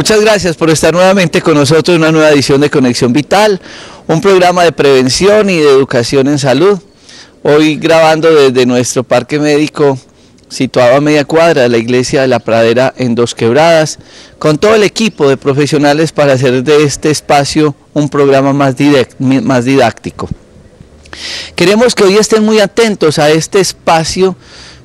Muchas gracias por estar nuevamente con nosotros en una nueva edición de Conexión Vital, un programa de prevención y de educación en salud. Hoy grabando desde nuestro parque médico situado a media cuadra de la iglesia de la Pradera en Dos Quebradas, con todo el equipo de profesionales para hacer de este espacio un programa más didáctico. Queremos que hoy estén muy atentos a este espacio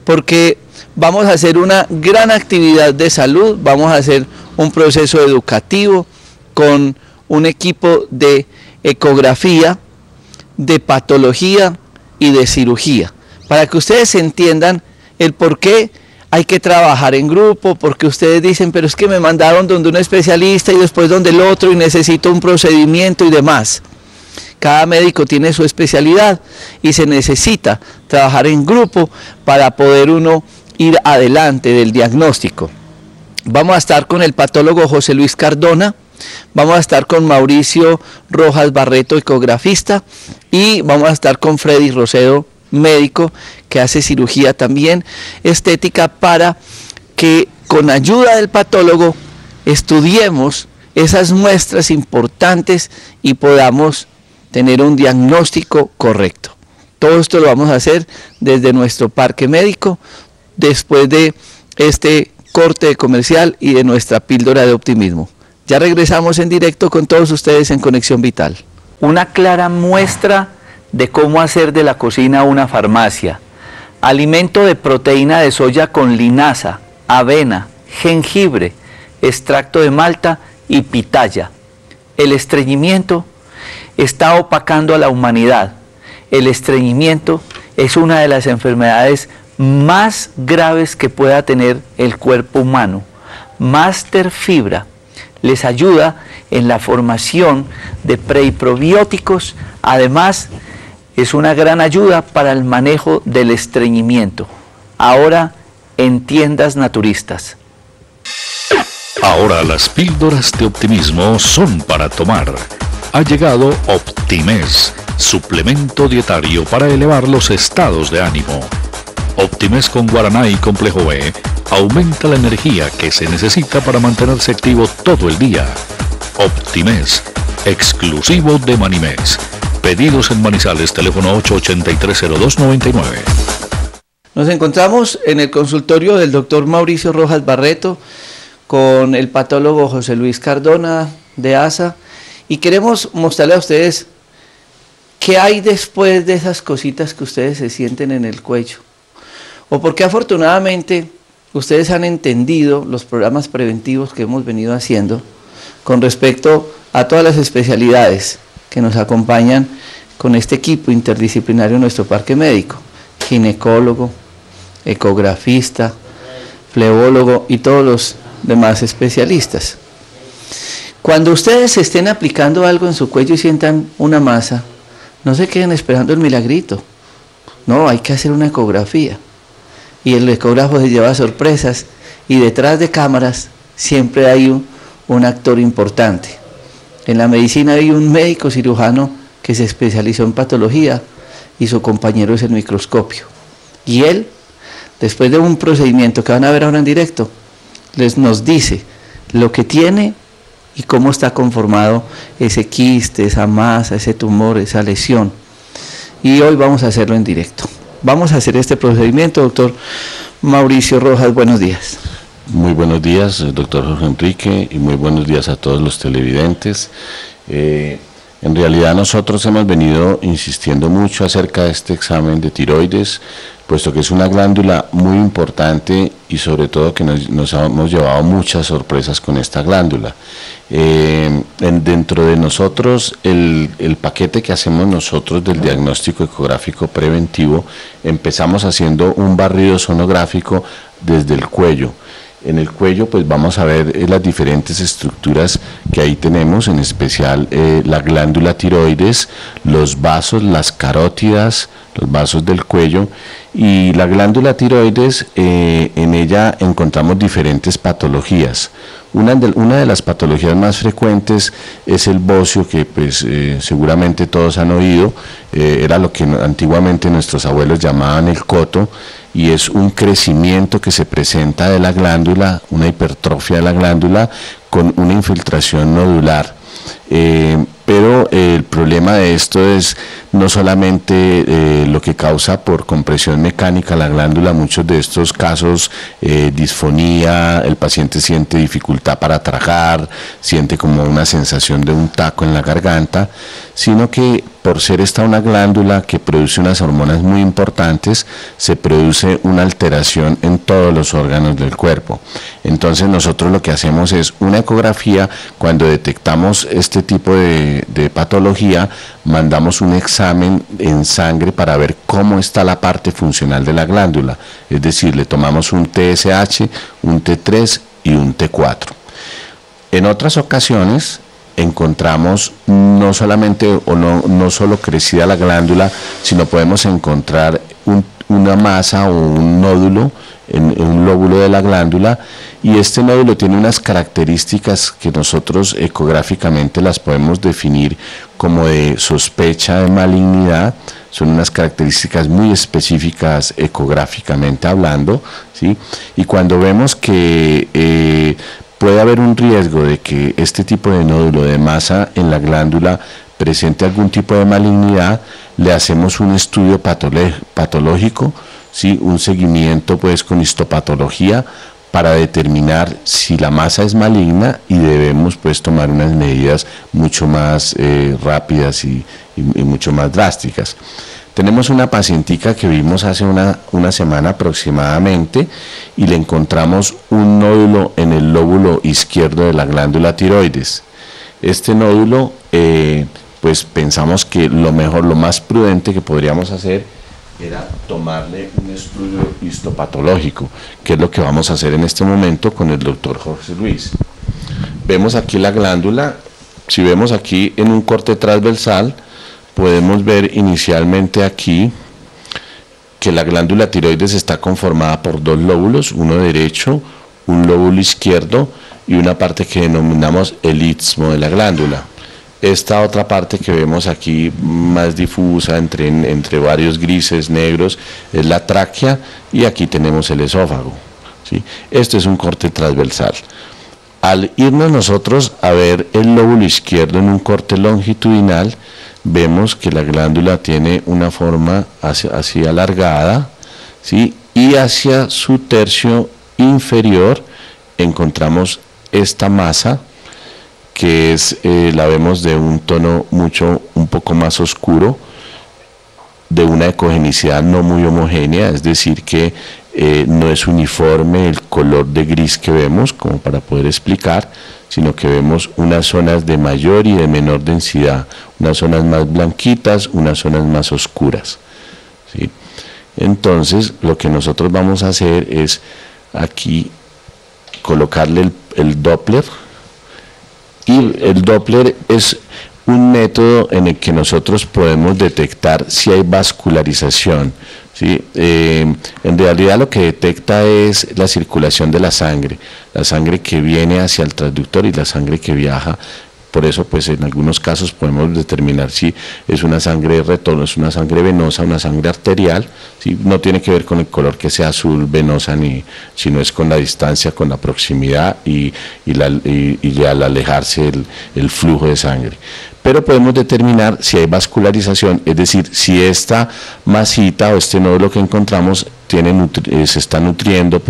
porque vamos a hacer una gran actividad de salud, vamos a hacer un proceso educativo con un equipo de ecografía, de patología y de cirugía, para que ustedes entiendan el por qué hay que trabajar en grupo, porque ustedes dicen, pero es que me mandaron donde un especialista y después donde el otro y necesito un procedimiento y demás. Cada médico tiene su especialidad y se necesita trabajar en grupo para poder uno ir adelante del diagnóstico. Vamos a estar con el patólogo José Luis Cardona, vamos a estar con Mauricio Rojas Barreto, ecografista, y vamos a estar con Freddy Rocedo, médico, que hace cirugía también estética, para que con ayuda del patólogo estudiemos esas muestras importantes y podamos tener un diagnóstico correcto. Todo esto lo vamos a hacer desde nuestro parque médico, después de este corte comercial y de nuestra píldora de optimismo. Ya regresamos en directo con todos ustedes en Conexión Vital. Una clara muestra de cómo hacer de la cocina una farmacia. Alimento de proteína de soya con linaza, avena, jengibre, extracto de malta y pitaya. El estreñimiento está opacando a la humanidad. El estreñimiento es una de las enfermedades más graves que pueda tener el cuerpo humano. Master Fibra les ayuda en la formación de pre y probióticos. Además, es una gran ayuda para el manejo del estreñimiento. Ahora en tiendas naturistas. Ahora las píldoras de optimismo son para tomar. Ha llegado Optimés, suplemento dietario para elevar los estados de ánimo. Optimés con guaraná y complejo B aumenta la energía que se necesita para mantenerse activo todo el día. Optimés, exclusivo de Manimés. Pedidos en Manizales, teléfono 883-0299. Nos encontramos en el consultorio del doctor Mauricio Rojas Barreto con el patólogo José Luis Cardona de ASA, y queremos mostrarle a ustedes qué hay después de esas cositas que ustedes se sienten en el cuello, o porque afortunadamente ustedes han entendido los programas preventivos que hemos venido haciendo con respecto a todas las especialidades que nos acompañan con este equipo interdisciplinario en nuestro parque médico: ginecólogo, ecografista, flebólogo y todos los demás especialistas. Cuando ustedes estén aplicando algo en su cuello y sientan una masa, no se queden esperando el milagrito. No, hay que hacer una ecografía. Y el ecógrafo se lleva sorpresas, y detrás de cámaras siempre hay un actor importante. En la medicina hay un médico cirujano que se especializó en patología y su compañero es el microscopio. Y él, después de un procedimiento que van a ver ahora en directo, nos dice lo que tiene y cómo está conformado ese quiste, esa masa, ese tumor, esa lesión. Y hoy vamos a hacerlo en directo. Vamos a hacer este procedimiento, doctor Mauricio Rojas, buenos días. Muy buenos días, doctor Jorge Enrique, y muy buenos días a todos los televidentes. En realidad nosotros hemos venido insistiendo mucho acerca de este examen de tiroides, puesto que es una glándula muy importante y sobre todo que nos hemos llevado muchas sorpresas con esta glándula. Dentro de nosotros, el paquete que hacemos nosotros del diagnóstico ecográfico preventivo, empezamos haciendo un barrido sonográfico desde el cuello. En el cuello pues vamos a ver las diferentes estructuras que ahí tenemos, en especial la glándula tiroides, los vasos, las carótidas, los vasos del cuello, y la glándula tiroides, en ella encontramos diferentes patologías. Una de las patologías más frecuentes es el bocio, que pues seguramente todos han oído, era lo que antiguamente nuestros abuelos llamaban el coto. y es un crecimiento que se presenta de la glándula, una hipertrofia de la glándula con una infiltración nodular. Pero el problema de esto es no solamente lo que causa por compresión mecánica la glándula, muchos de estos casos disfonía, el paciente siente dificultad para tragar, siente como una sensación de un taco en la garganta, sino que por ser esta una glándula que produce unas hormonas muy importantes, se produce una alteración en todos los órganos del cuerpo. Entonces nosotros lo que hacemos es una ecografía. Cuando detectamos este tipo de patología, mandamos un examen en sangre para ver cómo está la parte funcional de la glándula, es decir, le tomamos un TSH, un T3 y un T4. En otras ocasiones encontramos no solamente o no solo crecida la glándula, sino podemos encontrar una masa o un nódulo en un lóbulo de la glándula, y este nódulo tiene unas características que nosotros ecográficamente las podemos definir como de sospecha de malignidad. Son unas características muy específicas ecográficamente hablando, ¿sí? Y cuando vemos que puede haber un riesgo de que este tipo de nódulo de masa en la glándula presente algún tipo de malignidad, le hacemos un estudio patológico, ¿sí? Un seguimiento pues con histopatología para determinar si la masa es maligna, y debemos pues tomar unas medidas mucho más rápidas y mucho más drásticas. Tenemos una pacientica que vimos hace una semana aproximadamente, y le encontramos un nódulo en el lóbulo izquierdo de la glándula tiroides. Este nódulo, pues pensamos que lo mejor, lo más prudente que podríamos hacer era tomarle un estudio histopatológico, que es lo que vamos a hacer en este momento con el doctor Jorge Luis. Vemos aquí la glándula. Si vemos aquí en un corte transversal, podemos ver inicialmente aquí que la glándula tiroides está conformada por dos lóbulos, uno derecho, un lóbulo izquierdo y una parte que denominamos el istmo de la glándula. Esta otra parte que vemos aquí más difusa entre varios grises negros es la tráquea, y aquí tenemos el esófago, ¿sí? Esto es un corte transversal. Al irnos nosotros a ver el lóbulo izquierdo en un corte longitudinal, vemos que la glándula tiene una forma así alargada, ¿sí? Y hacia su tercio inferior encontramos esta masa, que es, la vemos de un tono un poco más oscuro, de una ecogenicidad no muy homogénea, es decir que no es uniforme el color de gris que vemos, como para poder explicar, sino que vemos unas zonas de mayor y de menor densidad, unas zonas más blanquitas, unas zonas más oscuras, ¿sí? Entonces lo que nosotros vamos a hacer es aquí colocarle el Doppler, y el Doppler es un método en el que nosotros podemos detectar si hay vascularización, ¿sí? En realidad lo que detecta es la circulación de la sangre que viene hacia el transductor y la sangre que viaja. Por eso pues en algunos casos podemos determinar si es una sangre de retorno, es una sangre venosa, una sangre arterial, ¿sí? No tiene que ver con el color que sea azul venosa, sino es con la distancia, con la proximidad y al alejarse el flujo de sangre. Pero podemos determinar si hay vascularización, es decir, si esta masita o este nódulo que encontramos se está nutriendo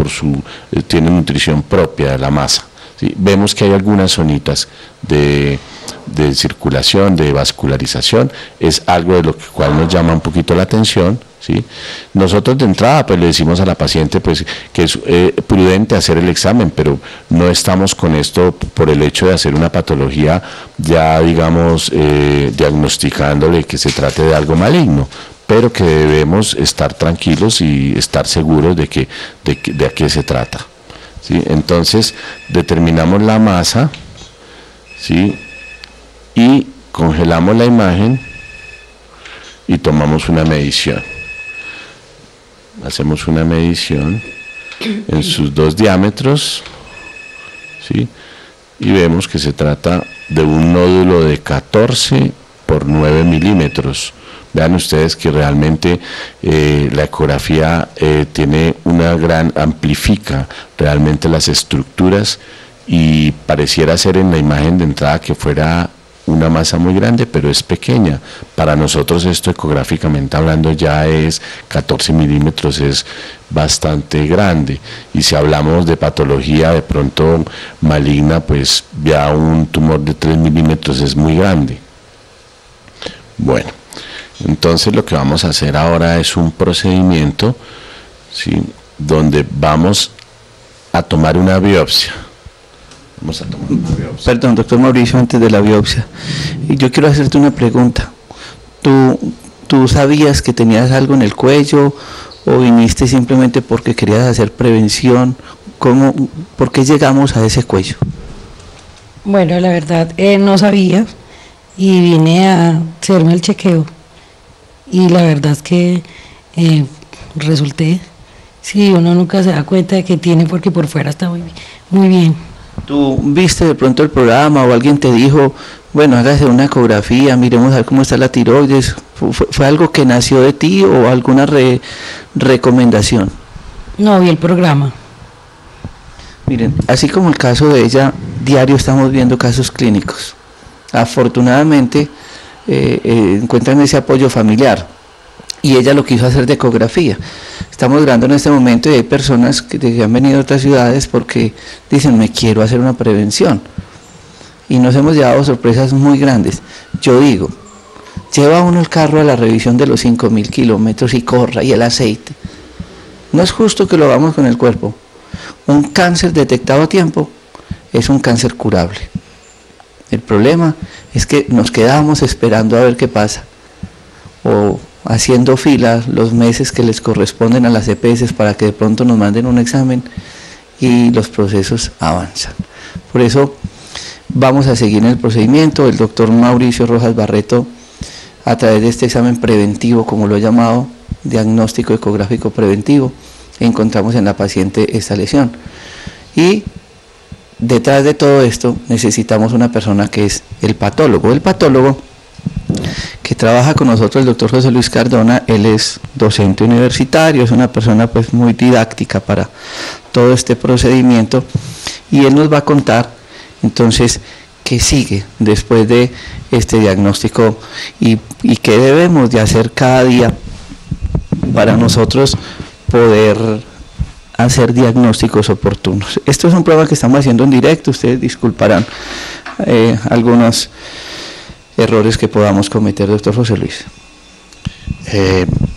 tiene nutrición propia de la masa, ¿sí? Vemos que hay algunas zonitas de circulación, de vascularización, es algo de lo cual nos llama un poquito la atención, ¿sí? Nosotros de entrada pues le decimos a la paciente pues que es prudente hacer el examen, pero no estamos con esto por el hecho de hacer una patología ya digamos diagnosticándole que se trate de algo maligno, pero que debemos estar tranquilos y estar seguros de a qué se trata, ¿sí? Entonces determinamos la masa, ¿sí? Y congelamos la imagen y tomamos una medición. Hacemos una medición en sus dos diámetros, ¿sí? Y vemos que se trata de un nódulo de 14 por 9 milímetros, Vean ustedes que realmente la ecografía amplifica realmente las estructuras, y pareciera ser en la imagen de entrada que fuera una masa muy grande, pero es pequeña. Para nosotros esto, ecográficamente hablando, ya es 14 milímetros, es bastante grande, y si hablamos de patología de pronto maligna, pues ya un tumor de 3 milímetros es muy grande. Bueno, entonces lo que vamos a hacer ahora es un procedimiento, ¿sí?, donde vamos a tomar una biopsia. Vamos a tomar una biopsia. Perdón, doctor Mauricio, antes de la biopsia, yo quiero hacerte una pregunta. ¿Tú sabías que tenías algo en el cuello o viniste simplemente porque querías hacer prevención? ¿Por qué llegamos a ese cuello? Bueno, la verdad, no sabía y vine a hacerme el chequeo, y la verdad es que resulté, sí, uno nunca se da cuenta de que tiene, porque por fuera está muy bien. ¿Tú viste de pronto el programa o alguien te dijo, bueno, hágase una ecografía, miremos a ver cómo está la tiroides? ¿Fue algo que nació de ti o alguna recomendación? No, vi el programa. Miren, así como el caso de ella, diario estamos viendo casos clínicos. Afortunadamente encuentran ese apoyo familiar, y ella lo quiso hacer de ecografía. Estamos grabando en este momento y hay personas que han venido a otras ciudades porque dicen, me quiero hacer una prevención, y nos hemos llevado sorpresas muy grandes. Yo digo, lleva uno el carro a la revisión de los 5.000 kilómetros y corra, y el aceite. No es justo que lo hagamos con el cuerpo. Un cáncer detectado a tiempo es un cáncer curable. El problema es que nos quedamos esperando a ver qué pasa, o haciendo fila los meses que les corresponden a las EPS para que de pronto nos manden un examen, y los procesos avanzan. Por eso vamos a seguir en el procedimiento. El doctor Mauricio Rojas Barreto, a través de este examen preventivo, como lo he llamado, diagnóstico ecográfico preventivo, encontramos en la paciente esta lesión. Y detrás de todo esto necesitamos una persona que es el patólogo. El patólogo que trabaja con nosotros, el doctor José Luis Cardona, él es docente universitario, es una persona pues muy didáctica para todo este procedimiento, y él nos va a contar entonces qué sigue después de este diagnóstico y qué debemos de hacer cada día para nosotros poder hacer diagnósticos oportunos. Esto es un programa que estamos haciendo en directo, ustedes disculparán algunos errores que podamos cometer, doctor José Luis.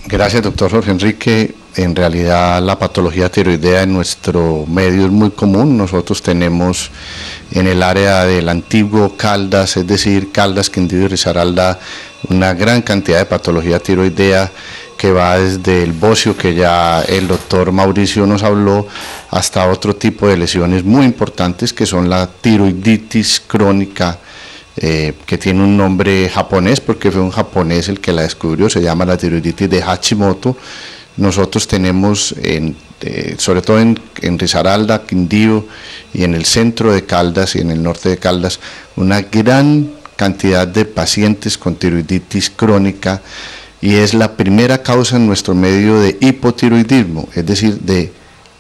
Gracias, doctor Jorge Enrique. En realidad la patología tiroidea en nuestro medio es muy común. Nosotros tenemos en el área del antiguo Caldas, es decir, Caldas, Quindío y Risaralda, una gran cantidad de patología tiroidea que va desde el bocio, que ya el doctor Mauricio nos habló, hasta otro tipo de lesiones muy importantes que son la tiroiditis crónica, que tiene un nombre japonés porque fue un japonés el que la descubrió, se llama la tiroiditis de Hashimoto. Nosotros tenemos, sobre todo en Risaralda, Quindío y en el centro de Caldas y en el norte de Caldas, una gran cantidad de pacientes con tiroiditis crónica, y es la primera causa en nuestro medio de hipotiroidismo, es decir, de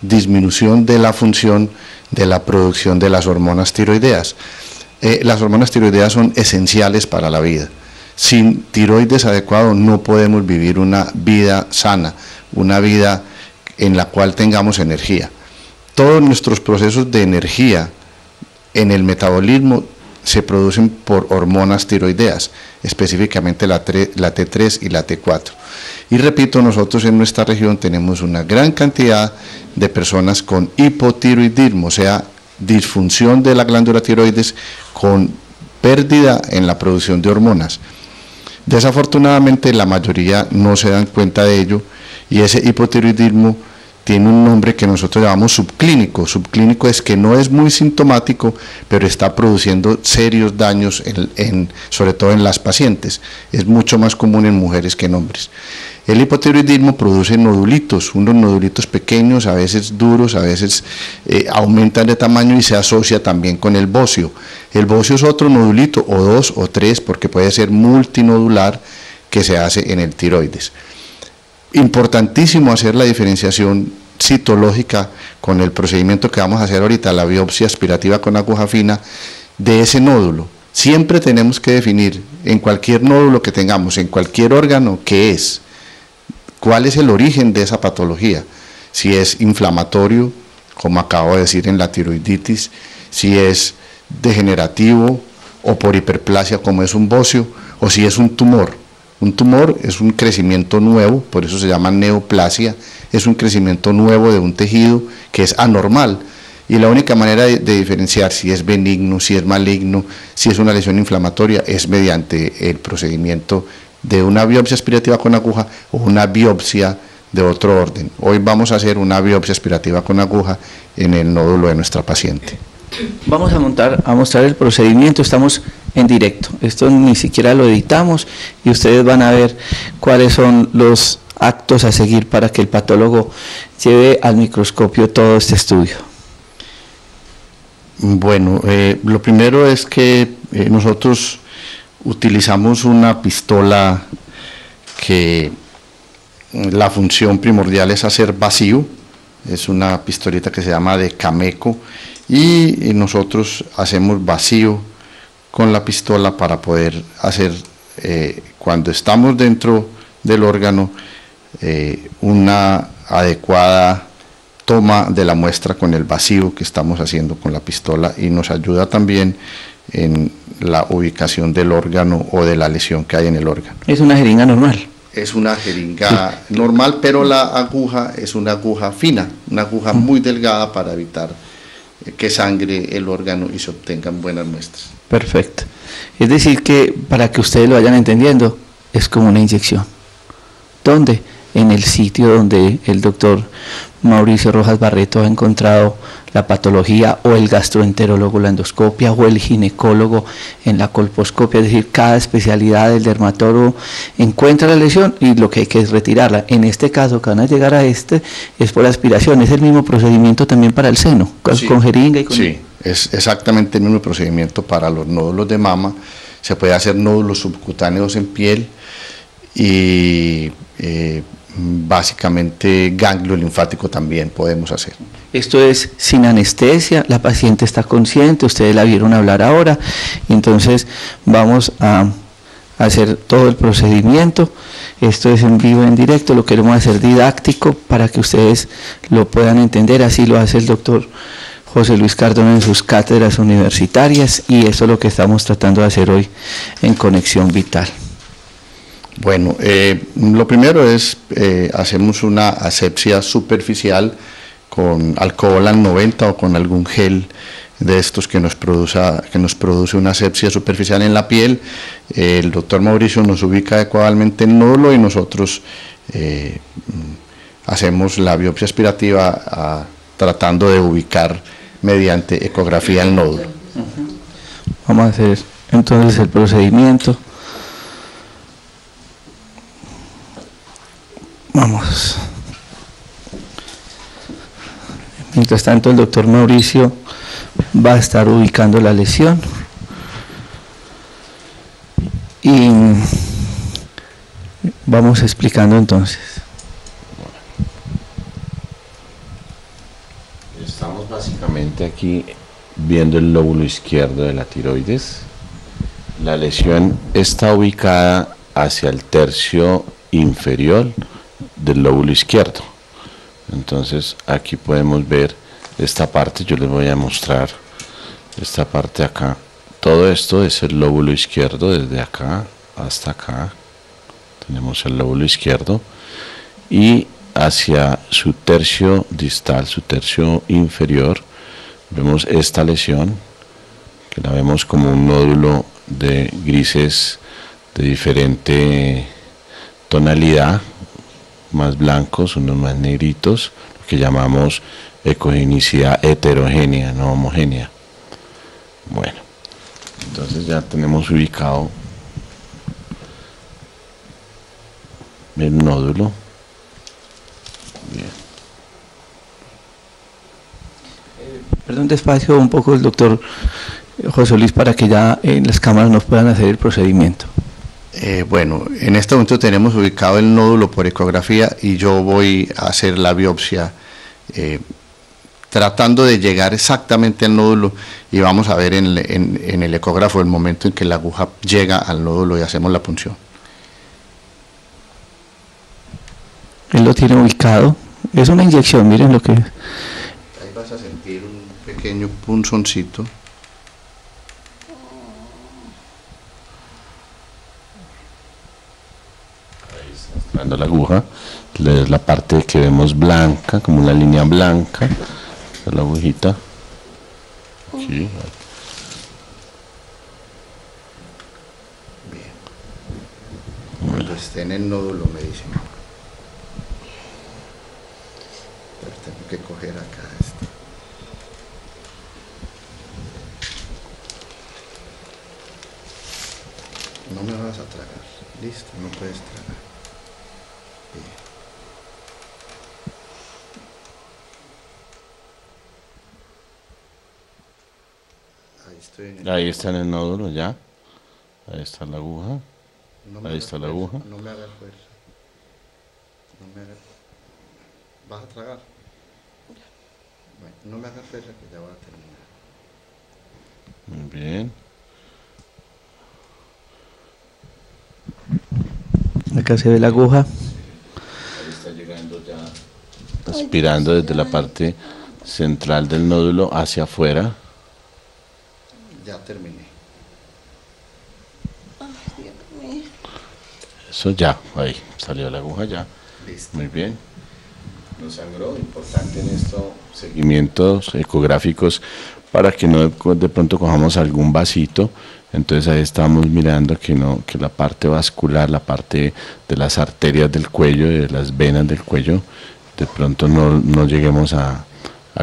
disminución de la función de la producción de las hormonas tiroideas. Las hormonas tiroideas son esenciales para la vida. Sin tiroides adecuado no podemos vivir una vida sana, una vida en la cual tengamos energía. Todos nuestros procesos de energía en el metabolismo se producen por hormonas tiroideas, específicamente la T3 y la T4. Y repito, nosotros en nuestra región tenemos una gran cantidad de personas con hipotiroidismo, o sea, disfunción de la glándula tiroides con pérdida en la producción de hormonas. Desafortunadamente la mayoría no se dan cuenta de ello, y ese hipotiroidismo tiene un nombre que nosotros llamamos subclínico. Subclínico es que no es muy sintomático, pero está produciendo serios daños, sobre todo en las pacientes. Es mucho más común en mujeres que en hombres. El hipotiroidismo produce nodulitos, unos nodulitos pequeños, a veces duros, a veces aumentan de tamaño, y se asocia también con el bocio. El bocio es otro nodulito, o dos o tres, porque puede ser multinodular, que se hace en el tiroides. Importantísimo hacer la diferenciación citológica con el procedimiento que vamos a hacer ahorita, la biopsia aspirativa con aguja fina, de ese nódulo. Siempre tenemos que definir en cualquier nódulo que tengamos, en cualquier órgano, qué es, cuál es el origen de esa patología, si es inflamatorio, como acabo de decir en la tiroiditis, si es degenerativo o por hiperplasia como es un bocio, o si es un tumor. Un tumor es un crecimiento nuevo, por eso se llama neoplasia, es un crecimiento nuevo de un tejido que es anormal, y la única manera de diferenciar si es benigno, si es maligno, si es una lesión inflamatoria, es mediante el procedimiento de una biopsia aspirativa con aguja o una biopsia de otro orden. Hoy vamos a hacer una biopsia aspirativa con aguja en el nódulo de nuestra paciente. Vamos a mostrar el procedimiento, estamos en directo, esto ni siquiera lo editamos y ustedes van a ver cuáles son los actos a seguir para que el patólogo lleve al microscopio todo este estudio. Bueno, lo primero es que nosotros utilizamos una pistola que la función primordial es hacer vacío, es una pistolita que se llama de Cameco, y nosotros hacemos vacío con la pistola para poder hacer, cuando estamos dentro del órgano, una adecuada toma de la muestra con el vacío que estamos haciendo con la pistola, y nos ayuda también en la ubicación del órgano o de la lesión que hay en el órgano. Es una jeringa normal. Es una jeringa normal, pero la aguja es una aguja fina, una aguja muy delgada para evitar que sangre el órgano y se obtengan buenas muestras. Perfecto. Es decir que, para que ustedes lo vayan entendiendo, es como una inyección. ¿Dónde? En el sitio donde el doctor Mauricio Rojas Barreto ha encontrado la patología, o el gastroenterólogo la endoscopia, o el ginecólogo en la colposcopia, es decir, cada especialidad del dermatólogo encuentra la lesión y lo que hay que es retirarla. En este caso, que van a llegar a es por aspiración, es el mismo procedimiento también para el seno, Sí, con jeringa y con... Sí, es exactamente el mismo procedimiento para los nódulos de mama, se puede hacer nódulos subcutáneos en piel y básicamente ganglio linfático también podemos hacer. Esto es sin anestesia, la paciente está consciente, ustedes la vieron hablar ahora, y entonces vamos a hacer todo el procedimiento. Esto es en vivo, en directo, lo queremos hacer didáctico para que ustedes lo puedan entender, así lo hace el doctor José Luis Cardona en sus cátedras universitarias, y eso es lo que estamos tratando de hacer hoy en Conexión Vital. Bueno, lo primero es, hacemos una asepsia superficial con alcohol al 90 o con algún gel de estos que nos produce una asepsia superficial en la piel. El doctor Mauricio nos ubica adecuadamente el nódulo y nosotros hacemos la biopsia aspirativa tratando de ubicar mediante ecografía el nódulo. Vamos a hacer entonces el procedimiento. Vamos. Mientras tanto, el doctor Mauricio va a estar ubicando la lesión y vamos explicando entonces. Estamos básicamente aquí viendo el lóbulo izquierdo de la tiroides. La lesión está ubicada hacia el tercio inferior del lóbulo izquierdo. Entonces aquí podemos ver esta parte, yo les voy a mostrar esta parte acá. Todo esto es el lóbulo izquierdo, desde acá hasta acá tenemos el lóbulo izquierdo, y hacia su tercio distal, su tercio inferior, vemos esta lesión, que la vemos como un nódulo de grises de diferente tonalidad, más blancos, unos más negritos, lo que llamamos ecogenicidad heterogénea, no homogénea. Bueno, entonces ya tenemos ubicado el nódulo. Bien. Perdón, despacio un poco el doctor José Luis para que ya en las cámaras nos puedan hacer el procedimiento. Bueno, en este momento tenemos ubicado el nódulo por ecografía y yo voy a hacer la biopsia tratando de llegar exactamente al nódulo, y vamos a ver en el ecógrafo el momento en que la aguja llega al nódulo y hacemos la punción. Él lo tiene ubicado. Es una inyección, miren lo que es. Ahí vas a sentir un pequeño punzoncito. Ahí está entrando la aguja, la parte que vemos blanca, como una línea blanca, la agujita. Aquí. Cuando esté en el nódulo me dicen. Pero tengo que coger acá este. No me vas a tragar. Listo, no puedes tragar. Bien. Ahí estoy en el... Ahí está en el nódulo ya. Ahí está la aguja. No me Ahí hagas está la fuerza, aguja. No me hagas fuerza. No me hagas... ¿Vas a tragar? Bueno, no me hagas fuerza que ya voy a terminar. Muy bien. Acá se ve la aguja. Ahí está llegando ya, aspirando desde la parte central del nódulo hacia afuera. Ya terminé. Eso ya, ahí salió la aguja ya. Listo. Muy bien. No sangró, importante en esto, seguimientos ecográficos para que no de pronto cojamos algún vasito. Entonces ahí estamos mirando que no, que la parte vascular, la parte de las arterias del cuello, de las venas del cuello, de pronto no lleguemos a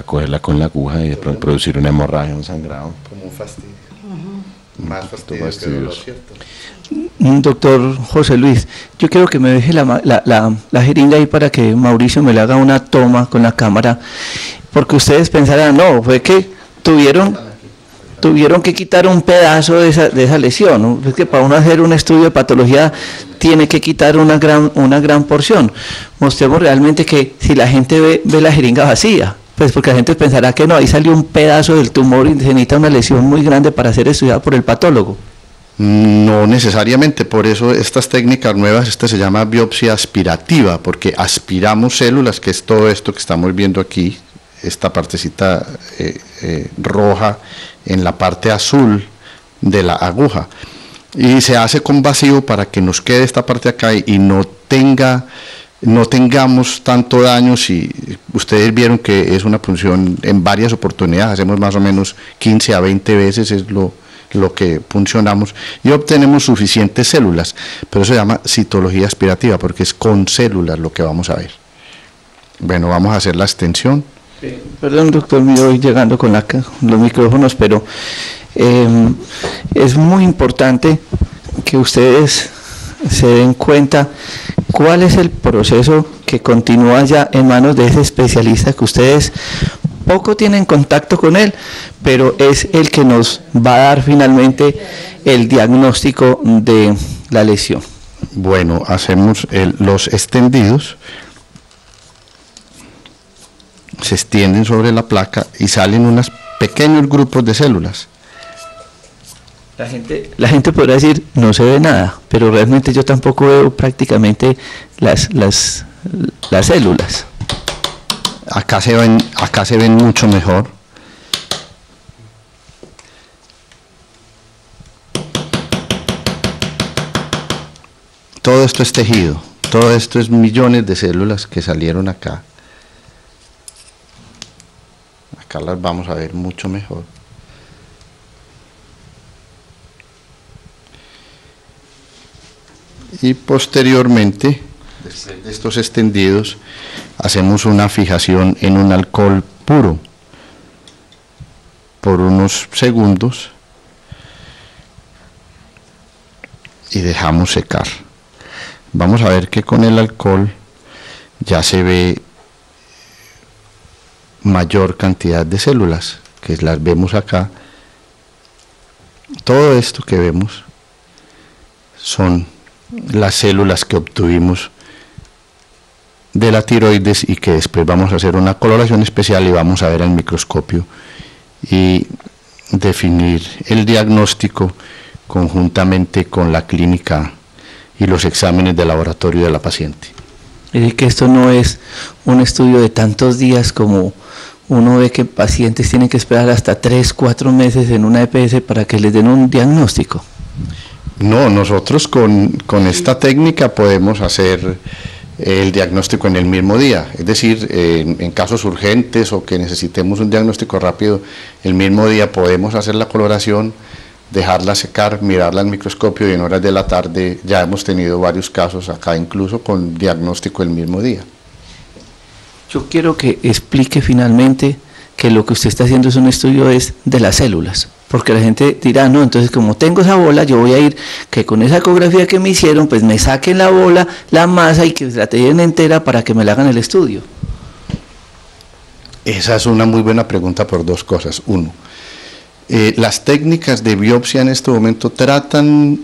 cogerla con la aguja y de pronto producir una hemorragia, un sangrado. Como un fastidio. Más fastidio que fastidioso. dolor, ¿cierto? Doctor José Luis, yo quiero que me deje la jeringa ahí para que Mauricio me le haga una toma con la cámara, porque ustedes pensarán, no, fue que tuvieron que quitar un pedazo de esa lesión, ¿no? Es que para uno hacer un estudio de patología tiene que quitar una gran porción. Mostremos realmente que si la gente ve la jeringa vacía, pues porque la gente pensará que no, ahí salió un pedazo del tumor y se necesita una lesión muy grande para ser estudiada por el patólogo. No necesariamente, por eso estas técnicas nuevas, se llama biopsia aspirativa, porque aspiramos células, que es todo esto que estamos viendo aquí, esta partecita roja en la parte azul de la aguja, y se hace con vacío para que nos quede esta parte acá y no tengamos tanto daño. Si ustedes vieron que es una punción en varias oportunidades, hacemos más o menos 15 a 20 veces, es lo que puncionamos y obtenemos suficientes células, pero eso se llama citología aspirativa porque es con células lo que vamos a ver. Bueno, vamos a hacer la extensión. Perdón, doctor, me voy llegando con los micrófonos, pero es muy importante que ustedes se den cuenta cuál es el proceso que continúa ya en manos de ese especialista que ustedes poco tienen contacto con él, pero es el que nos va a dar finalmente el diagnóstico de la lesión. Bueno, hacemos los extendidos, se extienden sobre la placa y salen unos pequeños grupos de células. La gente podrá decir, no se ve nada, pero realmente yo tampoco veo prácticamente las células. Acá se ven mucho mejor. Todo esto es tejido, todo esto es millones de células que salieron acá. Acá las vamos a ver mucho mejor. Y posteriormente, después de estos extendidos, hacemos una fijación en un alcohol puro por unos segundos y dejamos secar. Vamos a ver que con el alcohol ya se ve mayor cantidad de células, que las vemos acá. Todo esto que vemos son las células que obtuvimos de la tiroides y que después vamos a hacer una coloración especial y vamos a ver al microscopio y definir el diagnóstico conjuntamente con la clínica y los exámenes de laboratorio de la paciente. Es decir, que esto no es un estudio de tantos días como uno ve que pacientes tienen que esperar hasta 3, 4 meses en una EPS para que les den un diagnóstico. No, nosotros con esta técnica podemos hacer el diagnóstico en el mismo día, es decir, en casos urgentes o que necesitemos un diagnóstico rápido, el mismo día podemos hacer la coloración, dejarla secar, mirarla al microscopio y en horas de la tarde ya hemos tenido varios casos acá incluso con diagnóstico el mismo día. Yo quiero que explique finalmente que lo que usted está haciendo es un estudio de las células, porque la gente dirá, no, entonces como tengo esa bola, yo voy a ir, que con esa ecografía que me hicieron, pues me saquen la bola, la masa y que la tienen entera para que me la hagan el estudio. Esa es una muy buena pregunta por dos cosas. Uno, las técnicas de biopsia en este momento tratan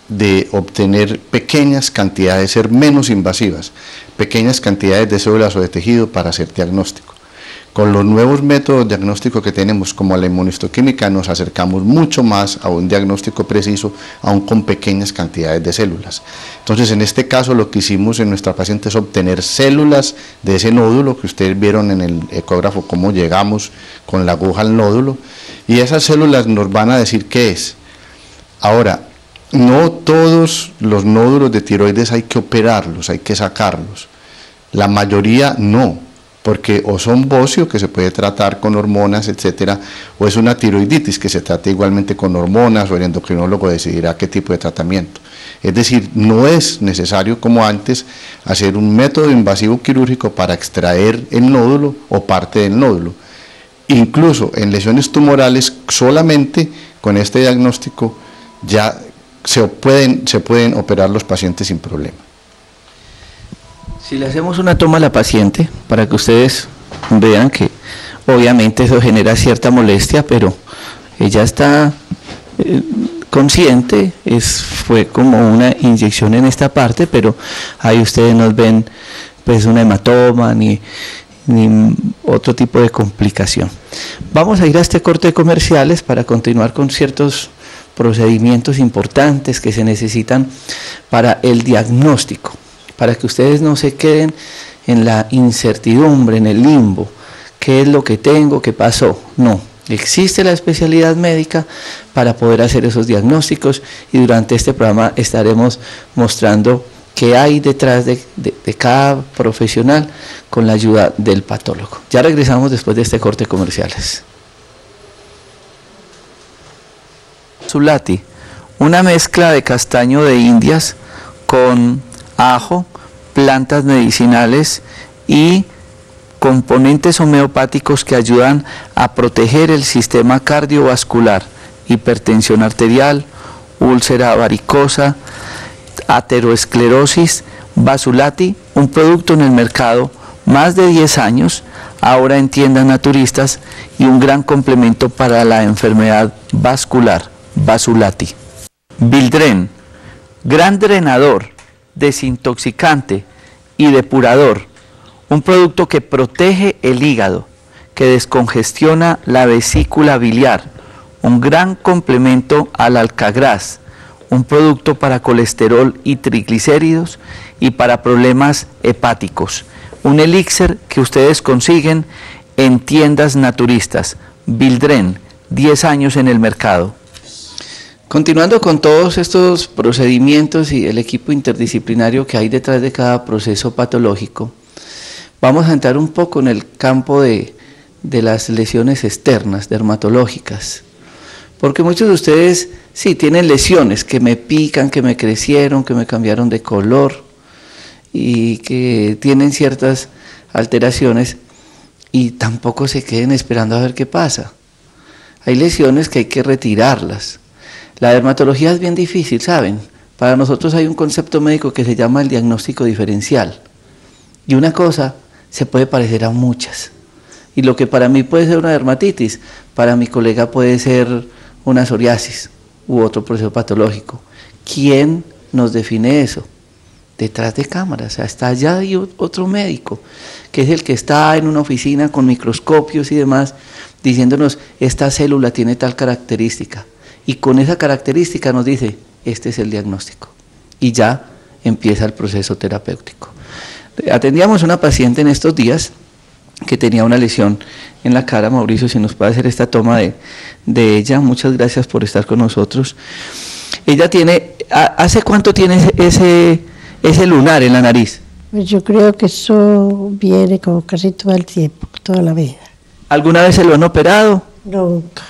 de obtener pequeñas cantidades, ser menos invasivas, pequeñas cantidades de células o de tejido para hacer diagnóstico. Con los nuevos métodos diagnósticos que tenemos, como la inmunistoquímica, nos acercamos mucho más a un diagnóstico preciso, aún con pequeñas cantidades de células. Entonces, en este caso, lo que hicimos en nuestra paciente es obtener células de ese nódulo, que ustedes vieron en el ecógrafo, cómo llegamos con la aguja al nódulo, y esas células nos van a decir qué es. Ahora, no todos los nódulos de tiroides hay que operarlos, hay que sacarlos. La mayoría no, porque o son bocio, que se puede tratar con hormonas, etcétera, o es una tiroiditis que se trata igualmente con hormonas, o el endocrinólogo decidirá qué tipo de tratamiento. Es decir, no es necesario como antes hacer un método invasivo quirúrgico para extraer el nódulo o parte del nódulo. Incluso en lesiones tumorales, solamente con este diagnóstico ya se pueden operar los pacientes sin problema. Si le hacemos una toma a la paciente, para que ustedes vean que obviamente eso genera cierta molestia, pero ella está consciente, fue como una inyección en esta parte, pero ahí ustedes no ven pues una hematoma ni otro tipo de complicación. Vamos a ir a este corte de comerciales para continuar con ciertos procedimientos importantes que se necesitan para el diagnóstico, para que ustedes no se queden en la incertidumbre, en el limbo, qué es lo que tengo, qué pasó. No, existe la especialidad médica para poder hacer esos diagnósticos y durante este programa estaremos mostrando qué hay detrás de cada profesional con la ayuda del patólogo. Ya regresamos después de este corte de comerciales. Basulati, una mezcla de castaño de Indias con ajo, plantas medicinales y componentes homeopáticos que ayudan a proteger el sistema cardiovascular, hipertensión arterial, úlcera varicosa, aterosclerosis. Basulati, un producto en el mercado más de 10 años, ahora en tiendas naturistas y un gran complemento para la enfermedad vascular. Basulati. Bildren, gran drenador, desintoxicante y depurador, un producto que protege el hígado, que descongestiona la vesícula biliar, un gran complemento al alcagraz, un producto para colesterol y triglicéridos y para problemas hepáticos, un elixir que ustedes consiguen en tiendas naturistas. Bildren, 10 años en el mercado. Continuando con todos estos procedimientos y el equipo interdisciplinario que hay detrás de cada proceso patológico, vamos a entrar un poco en el campo de las lesiones externas, dermatológicas, porque muchos de ustedes sí tienen lesiones que me pican, que me crecieron, que me cambiaron de color y que tienen ciertas alteraciones y tampoco se queden esperando a ver qué pasa. Hay lesiones que hay que retirarlas. La dermatología es bien difícil, ¿saben? Para nosotros hay un concepto médico que se llama el diagnóstico diferencial. Y una cosa se puede parecer a muchas. Y lo que para mí puede ser una dermatitis, para mi colega puede ser una psoriasis u otro proceso patológico. ¿Quién nos define eso, detrás de cámaras, o sea, está allá hay otro médico, que es el que está en una oficina con microscopios y demás, diciéndonos, esta célula tiene tal característica, y con esa característica nos dice, este es el diagnóstico, y ya empieza el proceso terapéutico. Atendíamos a una paciente en estos días, que tenía una lesión en la cara. Mauricio, si nos puede hacer esta toma de ella, muchas gracias por estar con nosotros. Ella tiene, ¿hace cuánto tiene ese lunar en la nariz? Pues yo creo que eso viene como casi todo el tiempo, toda la vida. ¿Alguna vez se lo han operado? Nunca,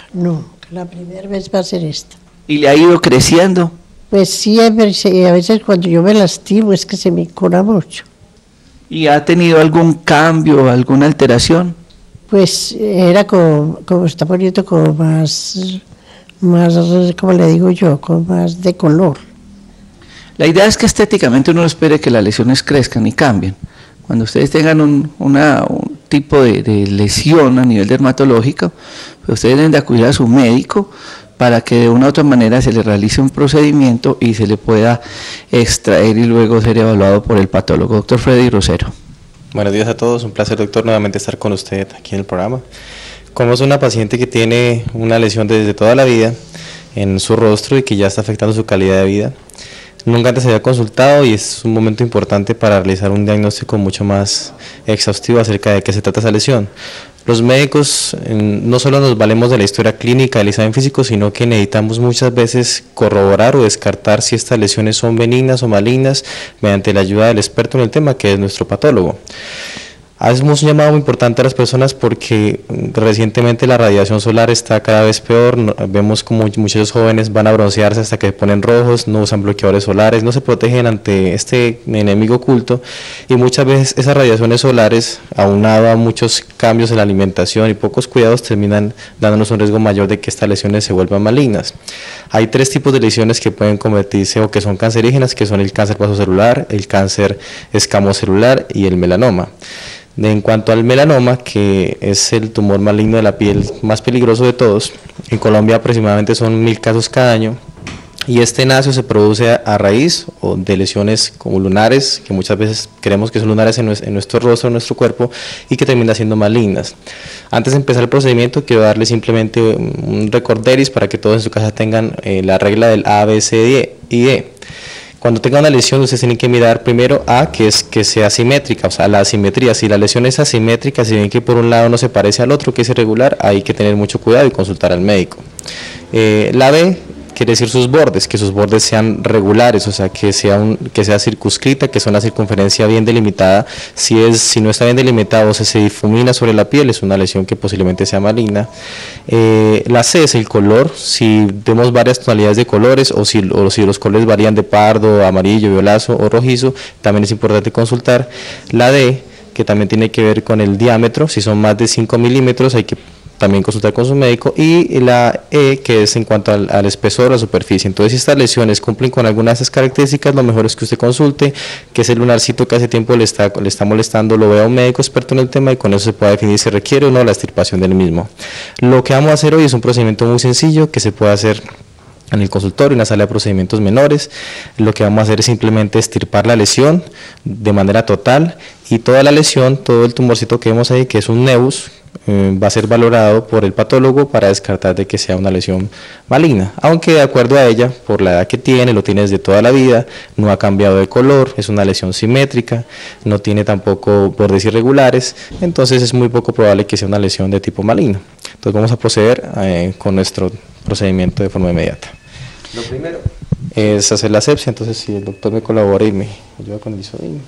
la primera vez va a ser esta. ¿Y le ha ido creciendo? Pues siempre, sí, a veces cuando yo me lastimo es que se me cura mucho. ¿Y ha tenido algún cambio, alguna alteración? Pues era como está poniendo como más, como le digo yo, como más de color. La idea es que estéticamente uno no espere que las lesiones crezcan y cambien. Cuando ustedes tengan un tipo de lesión a nivel dermatológico, pues ustedes deben de acudir a su médico para que de una u otra manera se le realice un procedimiento y se le pueda extraer y luego ser evaluado por el patólogo. Doctor Freddy Rosero. Buenos días a todos, un placer, doctor, nuevamente estar con usted aquí en el programa. Como es una paciente que tiene una lesión desde toda la vida en su rostro y que ya está afectando su calidad de vida, nunca antes se había consultado y es un momento importante para realizar un diagnóstico mucho más exhaustivo acerca de qué se trata esa lesión. Los médicos no solo nos valemos de la historia clínica del examen físico, sino que necesitamos muchas veces corroborar o descartar si estas lesiones son benignas o malignas mediante la ayuda del experto en el tema, que es nuestro patólogo. Hacemos un llamado muy importante a las personas porque recientemente la radiación solar está cada vez peor, vemos como muchos jóvenes van a broncearse hasta que se ponen rojos, no usan bloqueadores solares, no se protegen ante este enemigo oculto y muchas veces esas radiaciones solares, aunado a muchos cambios en la alimentación y pocos cuidados, terminan dándonos un riesgo mayor de que estas lesiones se vuelvan malignas. Hay 3 tipos de lesiones que pueden convertirse o que son cancerígenas, que son el cáncer vasocelular, el cáncer escamocelular y el melanoma. En cuanto al melanoma, que es el tumor maligno de la piel más peligroso de todos, en Colombia aproximadamente son 1000 casos cada año y este nacio se produce a raíz de lesiones como lunares, que muchas veces creemos que son lunares en nuestro rostro, en nuestro cuerpo y que terminan siendo malignas. Antes de empezar el procedimiento quiero darle simplemente un recorderis para que todos en su casa tengan la regla del A, B, C y D. Cuando tenga una lesión, ustedes tienen que mirar primero que sea asimétrica, o sea, la asimetría. Si la lesión es asimétrica, si ven que por un lado no se parece al otro, que es irregular, hay que tener mucho cuidado y consultar al médico. La B quiere decir sus bordes, que sus bordes sean regulares, o sea, que sea circunscrita, que sea una circunferencia bien delimitada. Si no está bien delimitado o se difumina sobre la piel, es una lesión que posiblemente sea maligna. La C es el color, si vemos varias tonalidades de colores o si los colores varían de pardo, amarillo, violazo o rojizo, también es importante consultar. La D, que también tiene que ver con el diámetro, si son más de 5 milímetros hay que también consultar con su médico, y la E, que es en cuanto al espesor o la superficie. Entonces, si estas lesiones cumplen con algunas de esas características, lo mejor es que usted consulte, que ese lunarcito que hace tiempo le está molestando, lo vea un médico experto en el tema y con eso se puede definir si requiere o no la extirpación del mismo. Lo que vamos a hacer hoy es un procedimiento muy sencillo que se puede hacer en el consultorio, en la sala de procedimientos menores. Lo que vamos a hacer es simplemente extirpar la lesión de manera total y toda la lesión, todo el tumorcito que vemos ahí, que es un nevus, va a ser valorado por el patólogo para descartar de que sea una lesión maligna, aunque de acuerdo a ella, por la edad que tiene, lo tiene desde toda la vida, no ha cambiado de color, es una lesión simétrica, no tiene tampoco bordes irregulares, entonces es muy poco probable que sea una lesión de tipo maligno. Entonces vamos a proceder con nuestro procedimiento de forma inmediata. Lo primero es hacer la asepsia, entonces si el doctor me colabora y me ayuda con el isodín.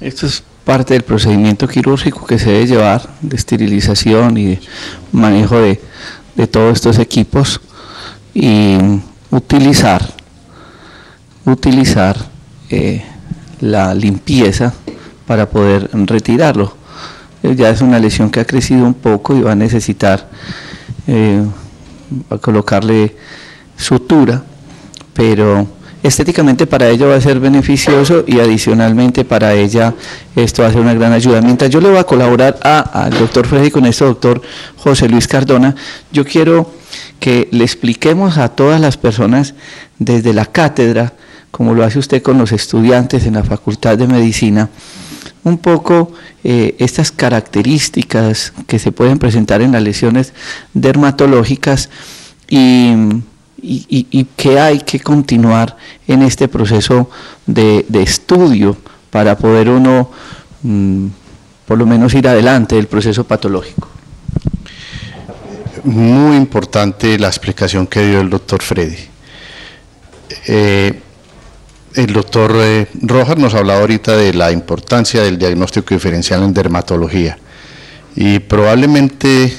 Esto es parte del procedimiento quirúrgico que se debe llevar, de esterilización y de manejo de todos estos equipos, y utilizar la limpieza para poder retirarlo. Ya es una lesión que ha crecido un poco y va a necesitar colocarle sutura, pero estéticamente para ella va a ser beneficioso y adicionalmente para ella esto va a ser una gran ayuda. Mientras yo le voy a colaborar al doctor Freddy con esto, doctor José Luis Cardona, yo quiero que le expliquemos a todas las personas desde la cátedra, como lo hace usted con los estudiantes en la Facultad de Medicina, un poco estas características que se pueden presentar en las lesiones dermatológicas y que hay que continuar en este proceso de estudio para poder uno por lo menos ir adelante del proceso patológico. Muy importante la explicación que dio el doctor Freddy. El doctor Rojas nos hablaba ahorita de la importancia del diagnóstico diferencial en dermatología y probablemente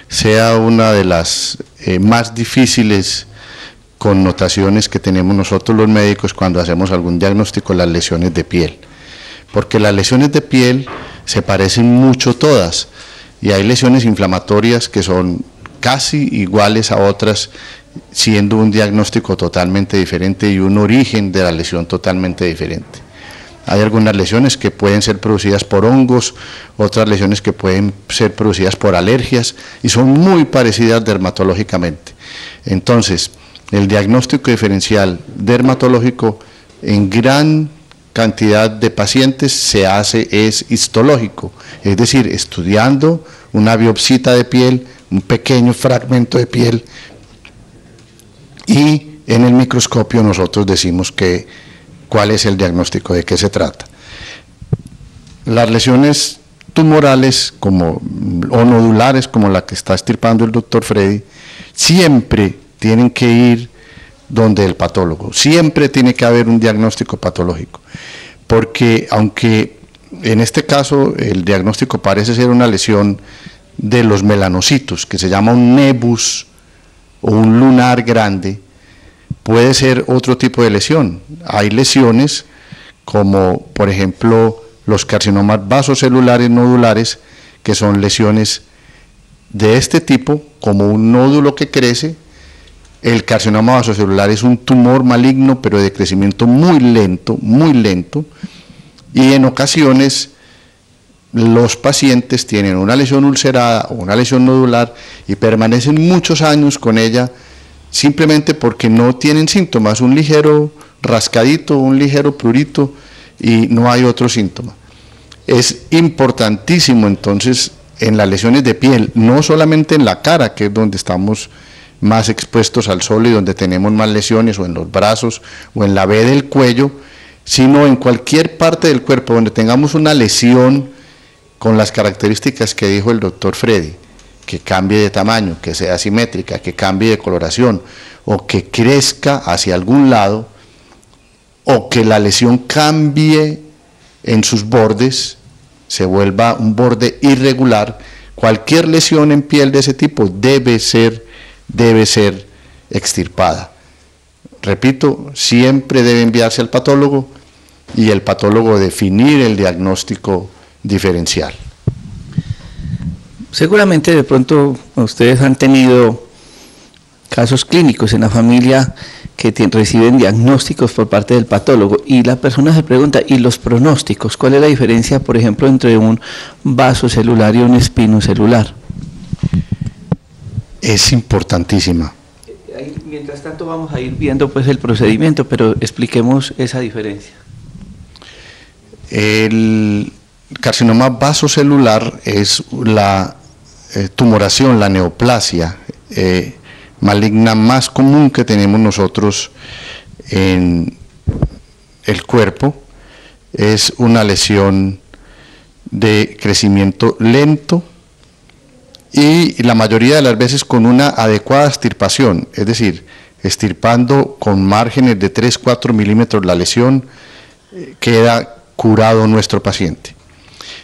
sea una de las más difíciles connotaciones que tenemos nosotros los médicos cuando hacemos algún diagnóstico de las lesiones de piel, porque las lesiones de piel se parecen mucho todas y hay lesiones inflamatorias que son casi iguales a otras, siendo un diagnóstico totalmente diferente y un origen de la lesión totalmente diferente. Hay algunas lesiones que pueden ser producidas por hongos, otras lesiones que pueden ser producidas por alergias y son muy parecidas dermatológicamente. Entonces, el diagnóstico diferencial dermatológico en gran cantidad de pacientes se hace es histológico, es decir, estudiando una biopsita de piel, un pequeño fragmento de piel, y en el microscopio nosotros decimos cuál es el diagnóstico, de qué se trata. Las lesiones tumorales o nodulares, como la que está extirpando el doctor Freddy, siempre tienen que ir donde el patólogo, siempre tiene que haber un diagnóstico patológico, porque aunque en este caso el diagnóstico parece ser una lesión de los melanocitos, que se llama un nebus o un lunar grande, puede ser otro tipo de lesión. Hay lesiones como por ejemplo los carcinomas vasocelulares nodulares, que son lesiones de este tipo, como un nódulo que crece. El carcinoma vasocelular es un tumor maligno, pero de crecimiento muy lento, y en ocasiones los pacientes tienen una lesión ulcerada o una lesión nodular y permanecen muchos años con ella simplemente porque no tienen síntomas, un ligero rascadito, un ligero prurito y no hay otro síntoma. Es importantísimo entonces en las lesiones de piel, no solamente en la cara, que es donde estamos más expuestos al sol y donde tenemos más lesiones, o en los brazos o en la V del cuello, sino en cualquier parte del cuerpo donde tengamos una lesión con las características que dijo el doctor Freddy, que cambie de tamaño, que sea simétrica, que cambie de coloración, o que crezca hacia algún lado, o que la lesión cambie en sus bordes, se vuelva un borde irregular. Cualquier lesión en piel de ese tipo debe ser extirpada. Repito, siempre debe enviarse al patólogo y el patólogo definir el diagnóstico diferencial. Seguramente de pronto ustedes han tenido casos clínicos en la familia que reciben diagnósticos por parte del patólogo y la persona se pregunta, ¿y los pronósticos? ¿Cuál es la diferencia, por ejemplo, entre un vasocelular y un espinocelular? Es importantísima. Mientras tanto vamos a ir viendo pues el procedimiento, pero expliquemos esa diferencia. El carcinoma vasocelular es la tumoración, la neoplasia maligna más común que tenemos nosotros en el cuerpo. Es una lesión de crecimiento lento y la mayoría de las veces con una adecuada extirpación, es decir, extirpando con márgenes de 3-4 milímetros la lesión, queda curado nuestro paciente.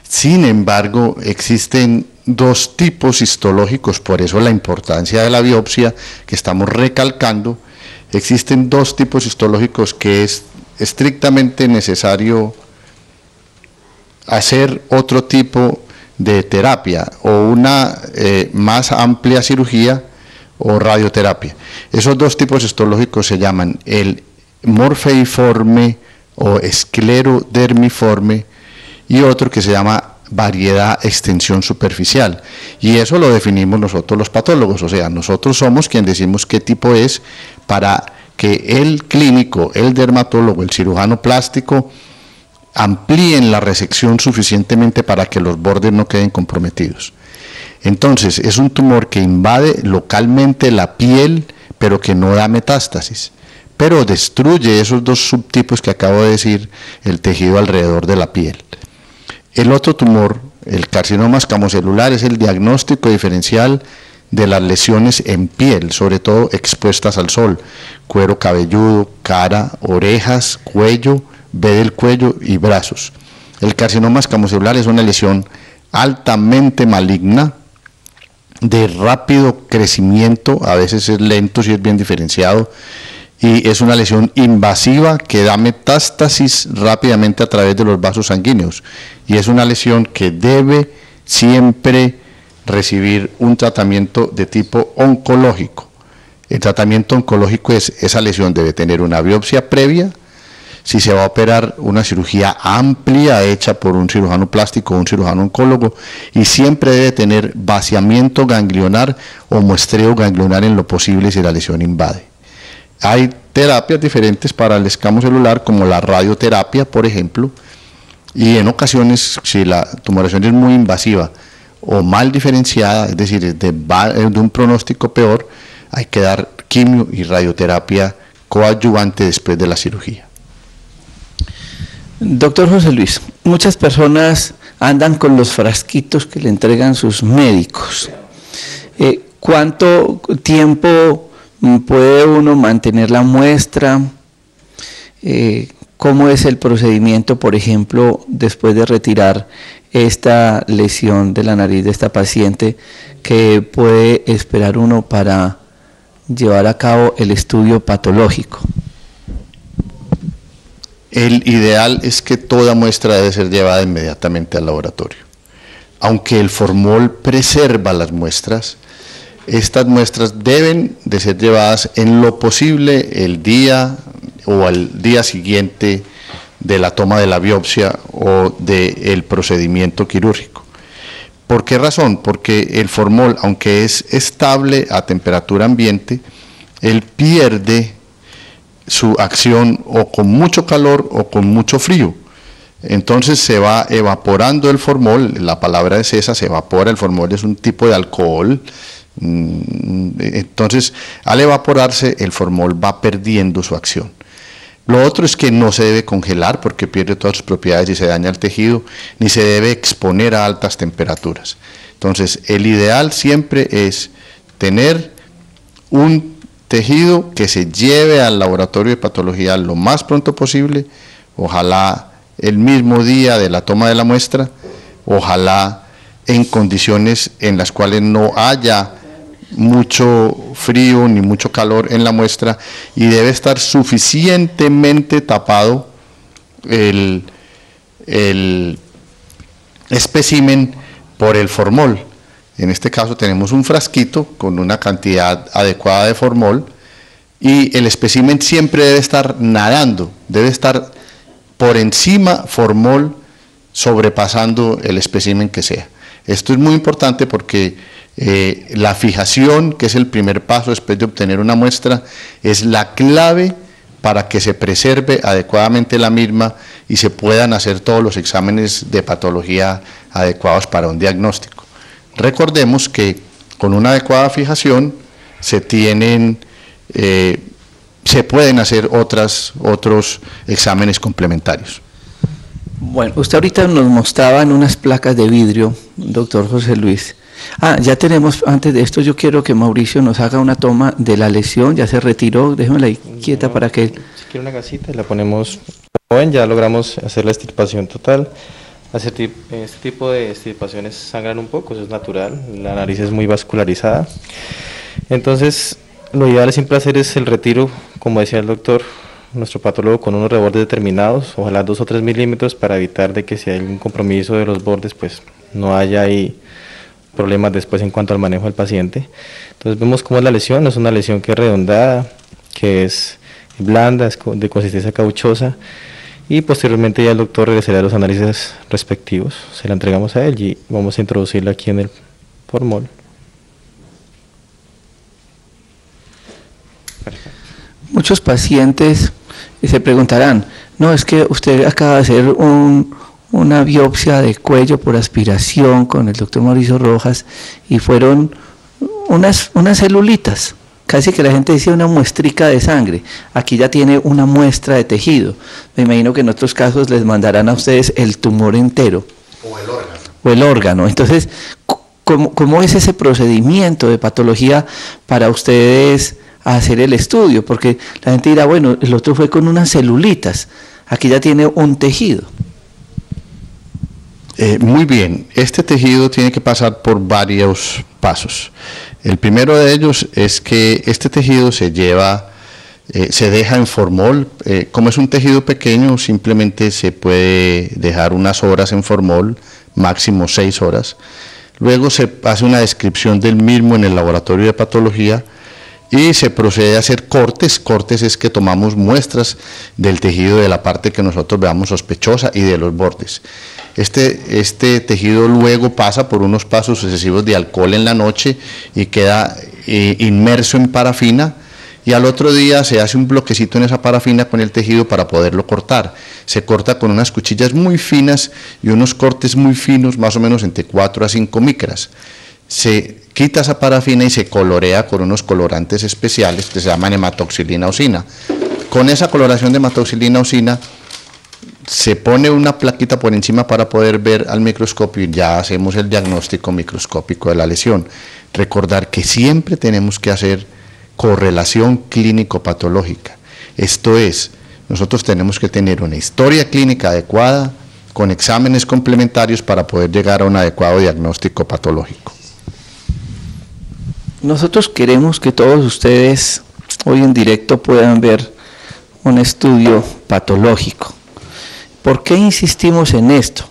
Sin embargo, existen dos tipos histológicos, por eso la importancia de la biopsia que estamos recalcando. Existen dos tipos histológicos que es estrictamente necesario hacer otro tipo de terapia, o una más amplia cirugía o radioterapia. Esos dos tipos histológicos se llaman el morfeiforme o esclerodermiforme, y otro que se llama variedad extensión superficial, y eso lo definimos nosotros los patólogos, o sea, nosotros somos quien decimos qué tipo es, para que el clínico, el dermatólogo, el cirujano plástico amplíen la resección suficientemente para que los bordes no queden comprometidos. Entonces es un tumor que invade localmente la piel, pero que no da metástasis, pero destruye esos dos subtipos que acabo de decir, el tejido alrededor de la piel. El otro tumor, el carcinoma escamocelular, es el diagnóstico diferencial de las lesiones en piel, sobre todo expuestas al sol, cuero cabelludo, cara, orejas, cuello, B del cuello y brazos. El carcinoma escamocelular es una lesión altamente maligna, de rápido crecimiento, a veces es lento si es bien diferenciado, y es una lesión invasiva que da metástasis rápidamente a través de los vasos sanguíneos, y es una lesión que debe siempre recibir un tratamiento de tipo oncológico. El tratamiento oncológico es, esa lesión debe tener una biopsia previa, si se va a operar, una cirugía amplia hecha por un cirujano plástico o un cirujano oncólogo, y siempre debe tener vaciamiento ganglionar o muestreo ganglionar en lo posible si la lesión invade. Hay terapias diferentes para el escamo celular, como la radioterapia, por ejemplo, y en ocasiones, si la tumoración es muy invasiva o mal diferenciada, es decir, de un pronóstico peor, hay que dar quimio y radioterapia coadyuvante después de la cirugía. Doctor José Luis, muchas personas andan con los frasquitos que le entregan sus médicos. ¿Cuánto tiempo puede uno mantener la muestra? ¿Cómo es el procedimiento, por ejemplo, después de retirar esta lesión de la nariz de esta paciente, que puede esperar uno para llevar a cabo el estudio patológico? El ideal es que toda muestra debe ser llevada inmediatamente al laboratorio. Aunque el formol preserva las muestras, estas muestras deben de ser llevadas en lo posible el día o al día siguiente de la toma de la biopsia o del procedimiento quirúrgico. ¿Por qué razón? Porque el formol, aunque es estable a temperatura ambiente, él pierde su acción o con mucho calor o con mucho frío. Entonces se va evaporando el formol, la palabra es esa, se evapora, el formol es un tipo de alcohol. Entonces al evaporarse el formol va perdiendo su acción. Lo otro es que no se debe congelar porque pierde todas sus propiedades y se daña el tejido, ni se debe exponer a altas temperaturas. Entonces el ideal siempre es tener un tejido que se lleve al laboratorio de patología lo más pronto posible, ojalá el mismo día de la toma de la muestra, ojalá en condiciones en las cuales no haya mucho frío ni mucho calor en la muestra, y debe estar suficientemente tapado el espécimen por el formol. En este caso tenemos un frasquito con una cantidad adecuada de formol, y el espécimen siempre debe estar nadando, debe estar por encima formol, sobrepasando el espécimen que sea. Esto es muy importante porque la fijación, que es el primer paso después de obtener una muestra, es la clave para que se preserve adecuadamente la misma y se puedan hacer todos los exámenes de patología adecuados para un diagnóstico. Recordemos que con una adecuada fijación se pueden hacer otros exámenes complementarios. Bueno, usted ahorita nos mostraba en unas placas de vidrio, doctor José Luis. Ya tenemos, antes de esto yo quiero que Mauricio nos haga una toma de la lesión, ya se retiró, déjemela ahí quieta para que... Si quiere una gasita, la ponemos, como ven, ya logramos hacer la extirpación total. Este tipo de extirpaciones sangran un poco, eso es natural, la nariz es muy vascularizada. Entonces, lo ideal siempre hacer es el retiro, como decía el doctor, nuestro patólogo, con unos rebordes determinados, ojalá 2 o 3 milímetros, para evitar de que si hay un compromiso de los bordes, pues no haya ahí problemas después en cuanto al manejo del paciente. Entonces vemos cómo es la lesión, es una lesión que es redondada, que es blanda, es de consistencia cauchosa, y posteriormente ya el doctor realizará los análisis respectivos. Se la entregamos a él y vamos a introducirla aquí en el formol. Muchos pacientes se preguntarán, no, es que usted acaba de hacer una biopsia de cuello por aspiración con el doctor Mauricio Rojas y fueron unas celulitas, casi que la gente decía una muestrica de sangre. Aquí ya tiene una muestra de tejido. Me imagino que en otros casos les mandarán a ustedes el tumor entero. O el órgano. Entonces, ¿cómo es ese procedimiento de patología para ustedes hacer el estudio? Porque la gente dirá, bueno, el otro fue con unas celulitas. Aquí ya tiene un tejido. Muy bien, este tejido tiene que pasar por varios pasos. El primero de ellos es que este tejido se deja en formol. Como es un tejido pequeño, simplemente se puede dejar unas horas en formol, máximo 6 horas. Luego se hace una descripción del mismo en el laboratorio de patología y se procede a hacer cortes. Cortes es que tomamos muestras del tejido de la parte que nosotros veamos sospechosa y de los bordes. Este tejido luego pasa por unos pasos sucesivos de alcohol en la noche y queda inmerso en parafina, y al otro día se hace un bloquecito en esa parafina con el tejido para poderlo cortar. Se corta con unas cuchillas muy finas y unos cortes muy finos, más o menos entre 4 a 5 micras. Se quita esa parafina y se colorea con unos colorantes especiales que se llaman hematoxilina-osina. Con esa coloración de hematoxilina-osina se pone una plaquita por encima para poder ver al microscopio y ya hacemos el diagnóstico microscópico de la lesión. Recordar que siempre tenemos que hacer correlación clínico-patológica. Esto es, nosotros tenemos que tener una historia clínica adecuada con exámenes complementarios para poder llegar a un adecuado diagnóstico patológico. Nosotros queremos que todos ustedes hoy en directo puedan ver un estudio patológico. ¿Por qué insistimos en esto?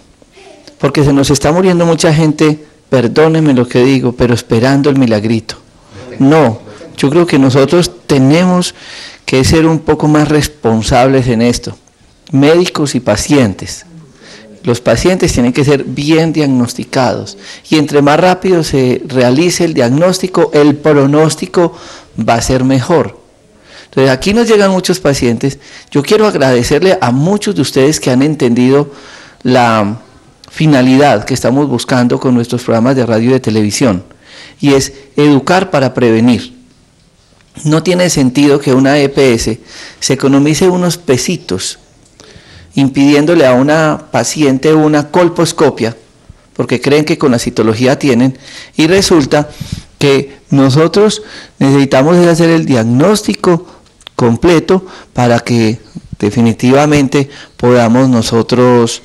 Porque se nos está muriendo mucha gente, perdónenme lo que digo, pero esperando el milagrito. No, yo creo que nosotros tenemos que ser un poco más responsables en esto, médicos y pacientes. Los pacientes tienen que ser bien diagnosticados y entre más rápido se realice el diagnóstico, el pronóstico va a ser mejor. Entonces aquí nos llegan muchos pacientes. Yo quiero agradecerle a muchos de ustedes que han entendido la finalidad que estamos buscando con nuestros programas de radio y de televisión, y es educar para prevenir. No tiene sentido que una EPS se economice unos pesitos impidiéndole a una paciente una colposcopia, porque creen que con la citología tienen, y resulta que nosotros necesitamos hacer el diagnóstico completo para que definitivamente podamos nosotros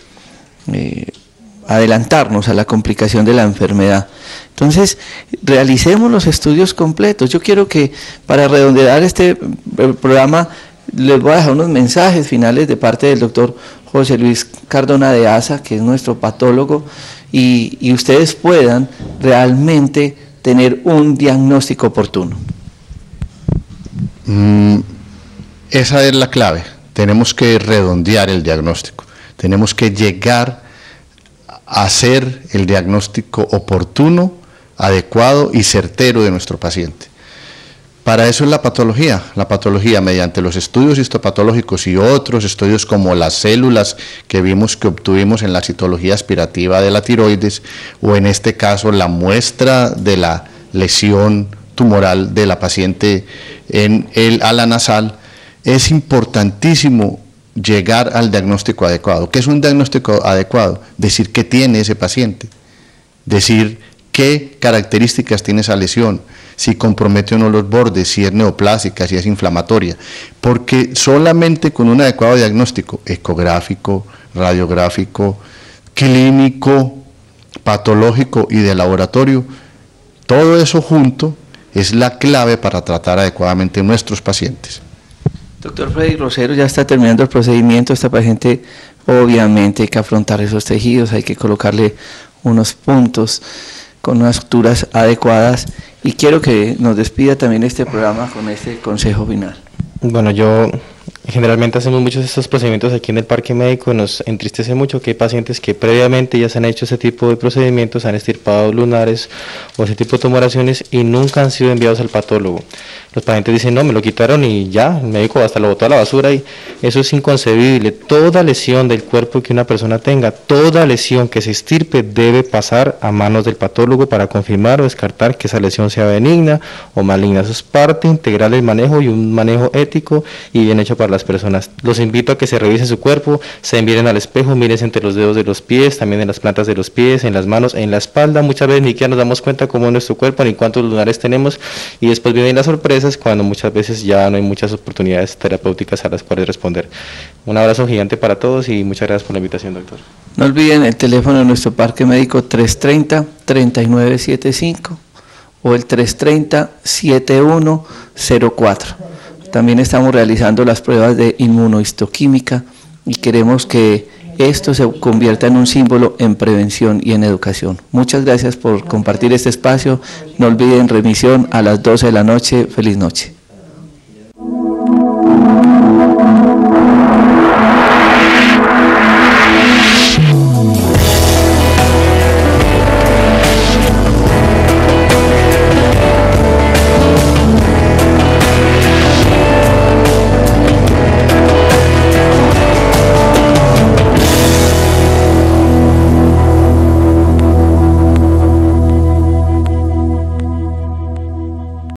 adelantarnos a la complicación de la enfermedad. Entonces, realicemos los estudios completos. Yo quiero que, para redondear este programa, les voy a dejar unos mensajes finales de parte del doctor José Luis Cardona de Asa, que es nuestro patólogo, y ustedes puedan realmente tener un diagnóstico oportuno. Esa es la clave. Tenemos que redondear el diagnóstico. Tenemos que llegar a hacer el diagnóstico oportuno, adecuado y certero de nuestro paciente. Para eso es la patología. La patología, mediante los estudios histopatológicos y otros estudios como las células que vimos que obtuvimos en la citología aspirativa de la tiroides, o en este caso la muestra de la lesión tumoral de la paciente en el ala nasal, es importantísimo llegar al diagnóstico adecuado. ¿Qué es un diagnóstico adecuado? Decir qué tiene ese paciente, decir qué características tiene esa lesión, si compromete o no los bordes, si es neoplásica, si es inflamatoria, porque solamente con un adecuado diagnóstico ecográfico, radiográfico, clínico, patológico y de laboratorio, todo eso junto es la clave para tratar adecuadamente nuestros pacientes. Doctor Freddy Rosero, ya está terminando el procedimiento. Esta paciente obviamente hay que afrontar esos tejidos, hay que colocarle unos puntos con unas suturas adecuadas, y quiero que nos despida también este programa con este consejo final. Bueno, generalmente hacemos muchos de estos procedimientos aquí en el parque médico. Nos entristece mucho que hay pacientes que previamente ya se han hecho ese tipo de procedimientos, han extirpado lunares o ese tipo de tumoraciones y nunca han sido enviados al patólogo. Los pacientes dicen, no, me lo quitaron y ya, el médico hasta lo botó a la basura, y eso es inconcebible. Toda lesión del cuerpo que una persona tenga, toda lesión que se extirpe debe pasar a manos del patólogo para confirmar o descartar que esa lesión sea benigna o maligna. Eso es parte integral del manejo y un manejo ético y bien hecho para las personas. Los invito a que se revisen su cuerpo, se miren al espejo, mírense entre los dedos de los pies, también en las plantas de los pies, en las manos, en la espalda. Muchas veces ni siquiera nos damos cuenta cómo es nuestro cuerpo ni cuántos lunares tenemos, y después vienen las sorpresas cuando muchas veces ya no hay muchas oportunidades terapéuticas a las cuales responder. Un abrazo gigante para todos y muchas gracias por la invitación, doctor. No olviden el teléfono de nuestro parque médico 330-3975 o el 330-7104. También estamos realizando las pruebas de inmunohistoquímica y queremos que esto se convierta en un símbolo en prevención y en educación. Muchas gracias por compartir este espacio. No olviden remisión a las 12 de la noche. Feliz noche.